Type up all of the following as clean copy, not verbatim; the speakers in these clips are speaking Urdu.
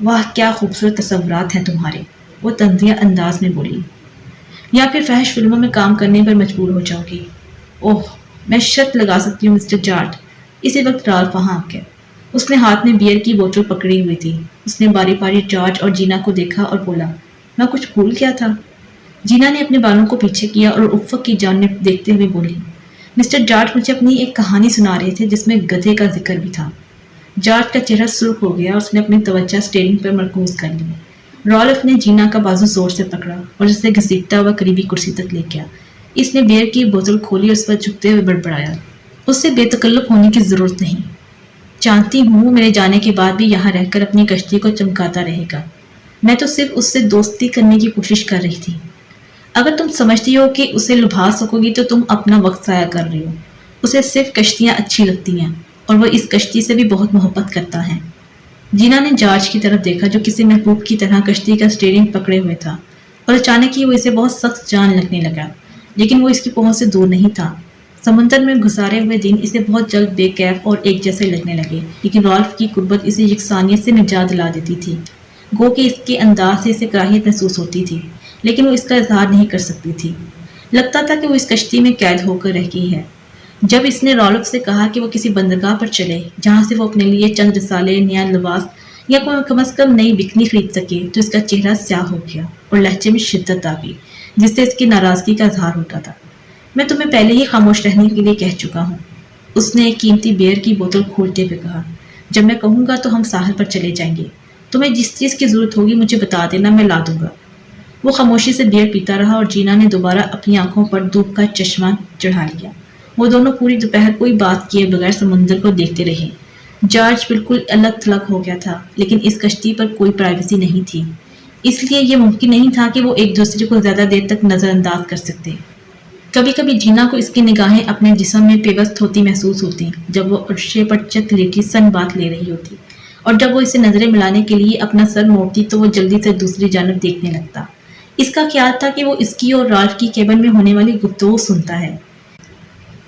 واہ کیا خوبصورت تصورات ہیں تمہارے، وہ تنزیہ انداز میں بولی۔ یا پھر فحش فلموں میں کام کرنے پر مجبور ہو جاؤ گی۔ اوہ میں شرط لگا سکتی ہوں مسٹر جارٹ۔ اسی وقت رالف وہاں آ گیا۔ اس نے ہاتھ میں بیئر کی بوتل پکڑی ہوئی تھی۔ اس نے باری باری جارج اور جینا کو دیکھا اور بولا، میں کچھ بھول گیا تھا؟ جینا نے اپنے بالوں کو پیچھے کیا اور افق کی جانب دیکھتے ہوئے بولی، مسٹر جارج مجھے اپنی ایک کہانی سنا رہے تھے جس میں گدھے کا ذکر بھی تھا۔ جارج کا چہرہ سرخ ہو گیا اور اس نے اپنی توجہ اسٹیئرنگ پر مرکوز کر لی۔ رالف نے جینا کا بازو زور سے پکڑا اور اسے گھسیٹتا ہوا قریبی کرسی تک لے گیا۔ اس نے بیئر کی بوتل کھولی اور اس پر جھکتے ہوئے بڑبڑایا، اس سے بے تکلف ہونے کی ضرورت نہیں۔ جانتی ہوں میرے جانے کے بعد بھی یہاں رہ کر اپنی کشتی کو چمکاتا رہے گا۔ میں تو صرف اس سے دوستی کرنے کی کوشش کر رہی تھی۔ اگر تم سمجھتی ہو کہ اسے لبھا سکو گی تو تم اپنا وقت ضائع کر رہی ہو۔ اسے صرف کشتیاں اچھی لگتی ہیں اور وہ اس کشتی سے بھی بہت محبت کرتا ہے۔ جینا نے جارج کی طرف دیکھا جو کسی محبوب کی طرح کشتی کا اسٹیئرنگ پکڑے ہوئے تھا، اور اچانک ہی وہ اسے بہت سخت جان لگنے لگا، لیکن وہ اس کی پہنچ سے دور نہیں تھا۔ سمندر میں گزارے ہوئے دن اسے بہت جلد بے کیف اور ایک جیسے لگنے لگے، لیکن رالف کی قربت اسے یکسانیت سے نجات دلا دیتی تھی۔ گو کہ اس کے انداز سے اسے کراہیت محسوس ہوتی تھی، لیکن وہ اس کا اظہار نہیں کر سکتی تھی۔ لگتا تھا کہ وہ اس کشتی میں قید ہو کر رہ گئی ہے۔ جب اس نے رالف سے کہا کہ وہ کسی بندرگاہ پر چلے جہاں سے وہ اپنے لیے چند رسالے، نیا لباس یا کم از کم نئی بکنی خرید سکے، تو اس کا چہرہ سیاہ ہو گیا اور لہجے میں شدت آ گئی جس سے اس کی ناراضگی کا اظہار ہوتا تھا۔ میں تمہیں پہلے ہی خاموش رہنے کے لیے کہہ چکا ہوں، اس نے ایک قیمتی بیئر کی بوتل کھولتے ہوئے کہا۔ جب میں کہوں گا تو ہم ساحل پر چلے جائیں گے۔ تمہیں جس چیز کی ضرورت ہوگی مجھے بتا دینا، میں لا دوں گا۔ وہ خاموشی سے بیئر پیتا رہا اور جینا نے دوبارہ اپنی آنکھوں پر دھوپ کا چشمہ چڑھا لیا۔ وہ دونوں پوری دوپہر کوئی بات کیے بغیر سمندر کو دیکھتے رہے۔ جارج بالکل الگ تھلگ ہو گیا تھا، لیکن اس کشتی پر کوئی پرائیویسی نہیں تھی، اس لیے یہ ممکن نہیں تھا کہ وہ ایک دوسرے کو زیادہ دیر تک نظر انداز کر سکتے۔ کبھی کبھی جینا کو اس کی نگاہیں اپنے جسم میں پیوست ہوتی محسوس ہوتی جب وہ عرصے پر چت لیٹی سن بات لے رہی ہوتی، اور جب وہ اسے نظریں ملانے کے لیے اپنا سر موڑتی تو وہ جلدی سے دوسری جانب دیکھنے لگتا۔ اس کا خیال تھا کہ وہ اس کی اور رالف کی کیبن میں ہونے والی گفتگو سنتا ہے۔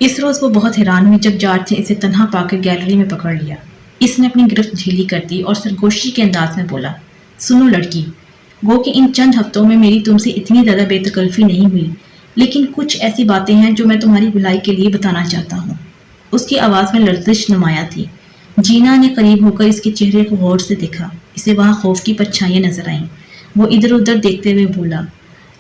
اس روز وہ بہت حیران ہوئی جب جارج نے اسے تنہا پا کر گیلری میں پکڑ لیا۔ اس نے اپنی گرفت ڈھیلی کر دی اور سرگوشی کے انداز میں بولا، سنو لڑکی، گو کہ ان چند ہفتوں میں میری تم سے اتنی زیادہ بے تکلفی نہیں ہوئی، لیکن کچھ ایسی باتیں ہیں جو میں تمہاری بھلائی کے لیے بتانا چاہتا ہوں۔ اس کی آواز میں لرزش نمایاں تھی۔ جینا نے قریب ہو کر اس کے چہرے کو غور سے دیکھا۔ اسے وہاں خوف کی پرچھائیاں نظر آئیں۔ وہ ادھر ادھر دیکھتے ہوئے بولا،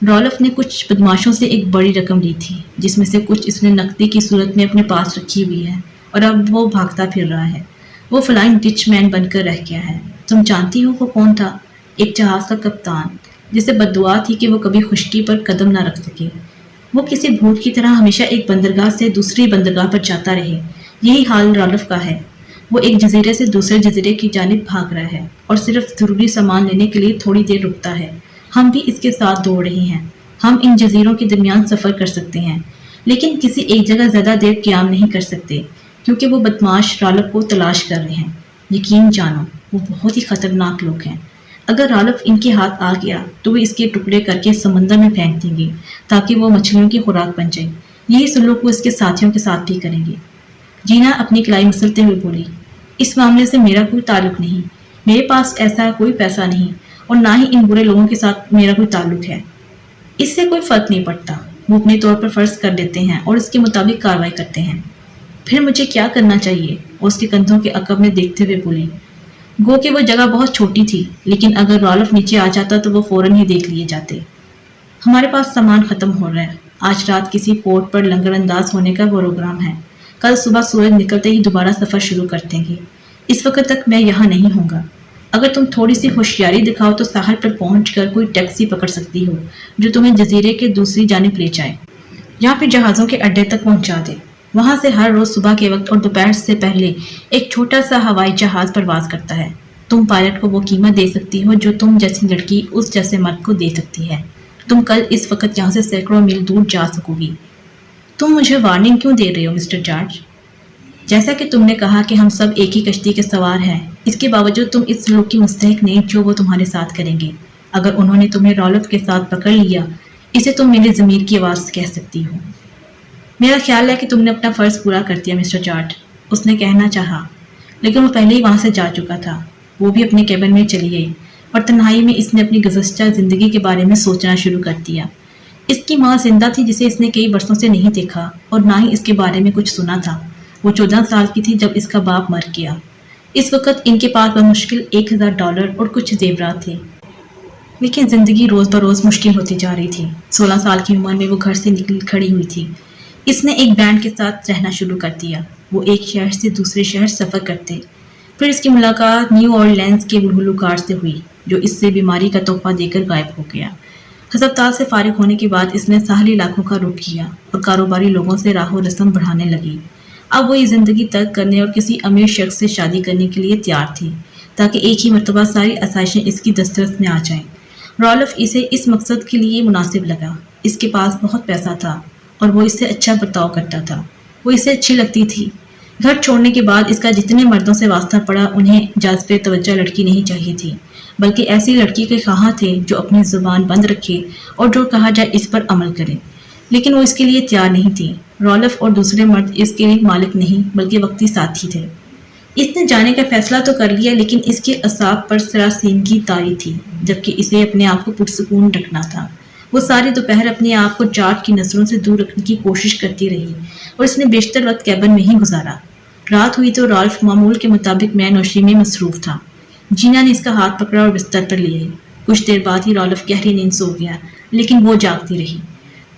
رالف نے کچھ بدماشوں سے ایک بڑی رقم لی تھی جس میں سے کچھ اس نے نقدی کی صورت میں اپنے پاس رکھی ہوئی ہے، اور اب وہ بھاگتا پھر رہا ہے۔ وہ فلائنگ ڈچ مین بن کر رہ گیا ہے۔ تم جانتی ہو وہ کون تھا؟ ایک جہاز کا کپتان جسے بددعا تھی کہ وہ کبھی خشکی پر قدم نہ رکھ سکے۔ وہ کسی بھوت کی طرح ہمیشہ ایک بندرگاہ سے دوسری بندرگاہ پر جاتا رہے۔ یہی حال رالف کا ہے۔ وہ ایک جزیرے سے دوسرے جزیرے کی جانب بھاگ رہا ہے اور صرف ضروری سامان لینے کے لیے تھوڑی دیر رکتا ہے۔ ہم بھی اس کے ساتھ دوڑ رہے ہیں۔ ہم ان جزیروں کے درمیان سفر کر سکتے ہیں، لیکن کسی ایک جگہ زیادہ دیر قیام نہیں کر سکتے کیونکہ وہ بدماش رالف کو تلاش کر رہے ہیں۔ یقین جانو وہ بہت ہی خطرناک لوگ ہیں۔ اگر رالف ان کے ہاتھ آ گیا تو وہ اس کے ٹکڑے کر کے سمندر میں پھینک دیں گے تاکہ وہ مچھلیوں کی خوراک بن جائے۔ یہی سلوک وہ اس کے ساتھیوں کے ساتھ بھی کریں گے۔ جینا اپنی کلائی مسلتے ہوئے بولی، اس معاملے سے میرا کوئی تعلق نہیں۔ میرے پاس ایسا کوئی پیسہ نہیں اور نہ ہی ان برے لوگوں کے ساتھ میرا کوئی تعلق ہے۔ اس سے کوئی فرق نہیں پڑتا۔ وہ اپنے طور پر فرض کر لیتے ہیں اور اس کے مطابق کارروائی کرتے ہیں۔ پھر مجھے کیا کرنا چاہیے؟ وہ اس کے کندھوں کے عقب میں دیکھتے ہوئے بولی۔ گو کہ وہ جگہ بہت چھوٹی تھی، لیکن اگر رالف نیچے آ جاتا تو وہ فوراً ہی دیکھ لیے جاتے۔ ہمارے پاس سامان ختم ہو رہا ہے۔ آج رات کسی پورٹ پر لنگر انداز ہونے کا پروگرام ہے۔ کل صبح سورج نکلتے ہی دوبارہ سفر شروع کر دیں گے۔ اس وقت تک میں یہاں نہیں ہوں گا۔ اگر تم تھوڑی سی ہوشیاری دکھاؤ تو ساحل پر پہنچ کر کوئی ٹیکسی پکڑ سکتی ہو جو تمہیں جزیرے کے دوسری جانب لے جائے، یا پھر جہازوں کے اڈے تک پہنچا دے۔ وہاں سے ہر روز صبح کے وقت اور دوپہر سے پہلے ایک چھوٹا سا ہوائی جہاز پرواز کرتا ہے۔ تم پائلٹ کو وہ قیمت دے سکتی ہو جو تم جیسی لڑکی اس جیسے مرد کو دے سکتی ہے۔ تم کل اس وقت یہاں سے سینکڑوں میل دور جا سکو گی۔ تم مجھے وارننگ کیوں دے رہے ہو مسٹر جارج؟ جیسا کہ تم نے کہا کہ ہم سب ایک ہی کشتی کے سوار ہیں، اس کے باوجود تم اس سلوک کی مستحق نہیں جو وہ تمہارے ساتھ کریں گے۔ اگر انہوں نے تمہیں رالف کے ساتھ پکڑ لیا، اسے تم میرے ضمیر کی آواز سے کہہ سکتی ہو۔ میرا خیال ہے کہ تم نے اپنا فرض پورا کر دیا مسٹر جارج، اس نے کہنا چاہا، لیکن وہ پہلے ہی وہاں سے جا چکا تھا۔ وہ بھی اپنے کیبن میں چلی گئی اور تنہائی میں اس نے اپنی گزشتہ زندگی کے بارے میں سوچنا شروع کر دیا۔ اس کی ماں زندہ تھی جسے اس نے کئی برسوں سے نہیں دیکھا اور نہ ہی اس کے بارے میں کچھ سنا تھا۔ وہ 14 سال کی تھی جب اس کا باپ مر گیا۔ اس وقت ان کے پاس بمشکل $1000 اور کچھ زیورات تھے، لیکن زندگی روز بروز مشکل ہوتی جا رہی تھی۔ 16 سال کی عمر میں وہ گھر سے نکل کھڑی ہوئی تھی۔ اس نے ایک بینڈ کے ساتھ رہنا شروع کر دیا۔ وہ ایک شہر سے دوسرے شہر سفر کرتے۔ پھر اس کی ملاقات نیو اورلینز کے گلوکار سے ہوئی جو اس سے بیماری کا تحفہ دے کر غائب ہو گیا۔ ہسپتال سے فارغ ہونے کے بعد اس نے ساحلی علاقوں کا رخ کیا اور کاروباری لوگوں سے راہ و رسم بڑھانے لگی۔ اب وہ یہ زندگی ترک کرنے اور کسی امیر شخص سے شادی کرنے کے لیے تیار تھی تاکہ ایک ہی مرتبہ ساری آسائشیں اس کی دسترس میں آ جائیں۔ رالف اسے اس مقصد کے لیے مناسب لگا۔ اس کے پاس بہت پیسہ تھا اور وہ اس سے اچھا برتاؤ کرتا تھا۔ وہ اسے اچھی لگتی تھی۔ گھر چھوڑنے کے بعد اس کا جتنے مردوں سے واسطہ پڑا انہیں جذب توجہ لڑکی نہیں چاہیے تھی، بلکہ ایسی لڑکی کے خواہاں تھے جو اپنی زبان بند رکھے اور جو کہا جائے اس پر عمل کرے، لیکن وہ اس کے لیے تیار نہیں تھی۔ رالف اور دوسرے مرد اس کے مالک نہیں بلکہ وقتی ساتھی تھے۔ اس نے جانے کا فیصلہ تو کر لیا لیکن اس کے اعصاب پر سراسیمگی طاری تھی، جبکہ اسے اپنے آپ کو پرسکون رکھنا تھا۔ وہ ساری دوپہر اپنے آپ کو جارج کی نظروں سے دور رکھنے کی کوشش کرتی رہی اور اس نے بیشتر وقت کیبن میں ہی گزارا۔ رات ہوئی تو رالف معمول کے مطابق مے نوشی میں مصروف تھا۔ جینا نے اس کا ہاتھ پکڑا اور بستر پر لیے۔ کچھ دیر بعد ہی رالف گہری نیند سو گیا، لیکن وہ جاگتی رہی۔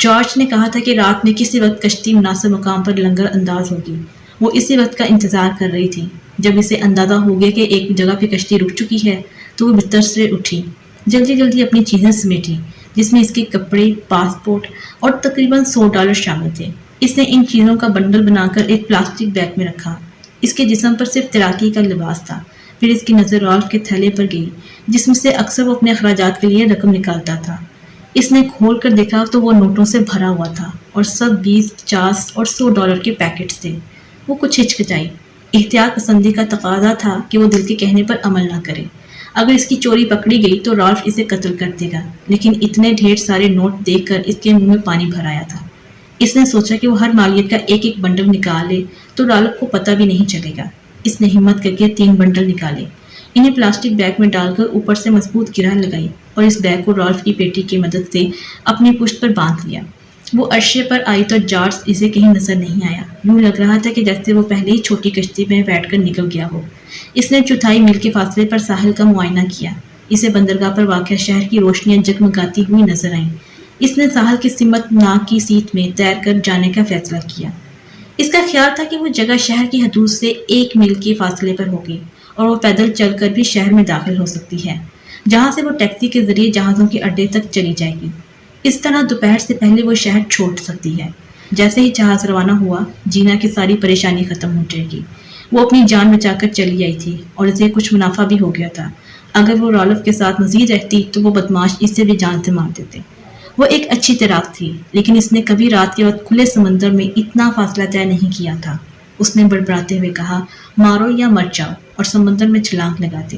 جارج نے کہا تھا کہ رات میں کسی وقت کشتی مناسب مقام پر لنگر انداز ہوگی۔ وہ اسی وقت کا انتظار کر رہی تھی۔ جب اسے اندازہ ہو گیا کہ ایک جگہ پہ کشتی رک چکی ہے تو وہ بستر سے اٹھی، جلدی جلدی اپنی چیزیں سمیٹی، جس میں اس کے کپڑے، پاسپورٹ اور تقریباً $100 شامل تھے۔ اس نے ان چیزوں کا بنڈل بنا کر ایک پلاسٹک بیگ میں رکھا۔ اس کے جسم پر صرف تیراکی کا لباس تھا۔ پھر اس کی نظر رالف کے تھیلے پر گئی جس میں سے اکثر وہ اپنے اخراجات کے لیے رقم نکالتا تھا۔ اس نے کھول کر دیکھا تو وہ نوٹوں سے بھرا ہوا تھا اور سب 20، 50 اور $100 کے پیکٹس تھے۔ وہ کچھ ہچکچائی۔ احتیاط پسندی کا تقاضا تھا کہ وہ دل کے کہنے پر عمل نہ کرے۔ اگر اس کی چوری پکڑی گئی تو رالف اسے قتل کر دے گا، لیکن اتنے ڈھیر سارے نوٹ دیکھ کر اس کے منہ میں پانی بھر آیا تھا۔ اس نے سوچا کہ وہ ہر مالیت کا ایک ایک بنڈل نکالے تو رالف کو پتہ بھی نہیں چلے گا۔ اس نے ہمت کر کے 3 بنڈل نکالے، انہیں پلاسٹک بیگ میں ڈال کر اوپر سے مضبوط گرہ لگائی اور اس بیگ کو رالف کی پیٹی کی مدد سے اپنی پشت پر باندھ لیا۔ وہ عرشے پر آئی تو جارج اسے کہیں نظر نہیں آیا۔ یوں لگ رہا تھا کہ جیسے وہ پہلے ہی چھوٹی کشتی میں بیٹھ کر نکل گیا ہو۔ اس نے 4 میل کے فاصلے پر ساحل کا معائنہ کیا۔ اسے بندرگاہ پر واقع شہر کی روشنیاں جگمگاتی ہوئی نظر آئیں۔ اس نے ساحل کی سمت ناک کی سیٹ میں تیر کر جانے کا فیصلہ کیا۔ اس کا خیال تھا کہ وہ جگہ شہر کی حدود سے 1 میل کے فاصلے پر ہوگی اور وہ پیدل چل کر بھی شہر میں داخل ہو سکتی ہے، جہاں سے وہ ٹیکسی کے ذریعے جہازوں کے اڈے تک چلی جائے گی۔ اس طرح دوپہر سے پہلے وہ شہر چھوڑ سکتی ہے۔ جیسے ہی جہاز روانہ ہوا، جینا کی ساری پریشانی ختم ہو جائے گی۔ وہ اپنی جان بچا کر چلی آئی تھی اور اسے کچھ منافع بھی ہو گیا تھا۔ اگر وہ رالف کے ساتھ مزید رہتی تو وہ بدماش اس سے بھی جان سے مار دیتے۔ وہ ایک اچھی تیراک تھی، لیکن اس نے کبھی رات کے وقت کھلے سمندر میں اتنا فاصلہ طے نہیں کیا تھا۔ اس نے بڑبڑاتے ہوئے کہا، مارو یا مر جاؤ، اور سمندر میں چھلانگ لگاتے۔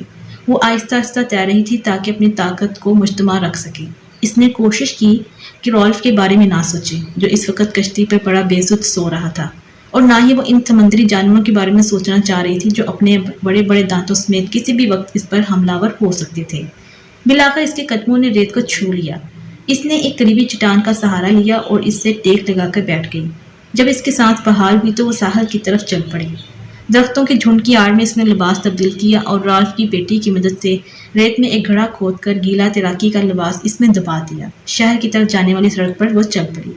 وہ آہستہ آہستہ تیر رہی تھی تاکہ اپنی طاقت کو مجتمع رکھ سکے۔ اس نے کوشش کی کہ رالف کے بارے میں نہ سوچے جو اس وقت کشتی پر پڑا بے سود سو رہا تھا، اور نہ ہی وہ ان سمندری جانوروں کے بارے میں سوچنا چاہ رہی تھی جو اپنے بڑے بڑے دانتوں سمیت کسی بھی وقت اس پر حملہ ور ہو سکتے تھے۔ بالآخر اس کے قدموں نے ریت کو چھو لیا۔ اس نے ایک قریبی چٹان کا سہارا لیا اور اس سے ٹیک لگا کر بیٹھ گئی۔ جب اس کی سانس بحال ہوئی تو وہ ساحل کی طرف چل پڑی۔ درختوں کے جھنڈ کی آڑ میں اس نے لباس تبدیل کیا اور رالف کی پیٹی کی مدد سے ریت میں ایک گڑھا کھود کر گیلا تیراکی کا لباس اس میں دبا دیا۔ شہر کی طرف جانے والی سڑک پر وہ چل پڑی۔